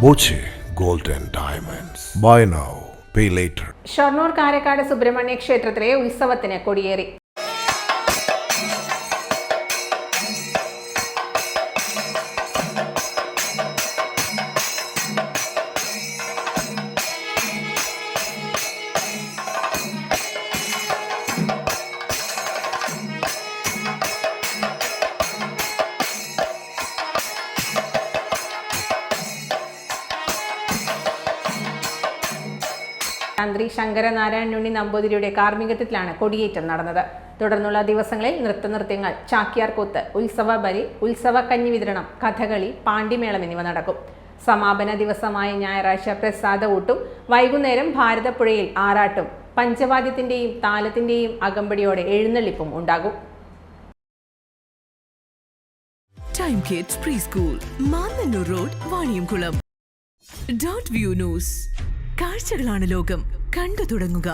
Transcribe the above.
Boche gold and diamonds. Buy now pay later. Shoranur Karakkad Subrahmanya ക്ഷേത്രത്തിലെ ഉത്സവത്തിന് കൊടിയേറി. തന്ത്രി ശങ്കരനാരായണുണ്ണി നമ്പൂതിരിയുടെ കാർമ്മികത്വത്തിലാണ് കൊടിയേറ്റം നടന്നത്. തുടർന്നുള്ള ദിവസങ്ങളിൽ നൃത്തനൃത്യങ്ങൾ, ചാക്യാർകൂത്ത്, ഉത്സവ ബലി, ഉത്സവ കഞ്ഞി വിതരണം, കഥകളി, പാണ്ടിമേളം എന്നിവ നടക്കും. സമാപന ദിവസമായ ഞായറാഴ്ച പ്രസാദ ഊട്ടും വൈകുന്നേരം ഭാരതപ്പുഴയിൽ ആറാട്ടും പഞ്ചവാദ്യത്തിന്റെയും താലത്തിന്റെയും അകമ്പടിയോടെ എഴുന്നള്ളിപ്പും ഉണ്ടാകും. Time kids pre school, Mannannur road, Vaniyamkulam. Dot view news. കാഴ്ചകളാണ് ലോകം, കണ്ടു തുടങ്ങുക.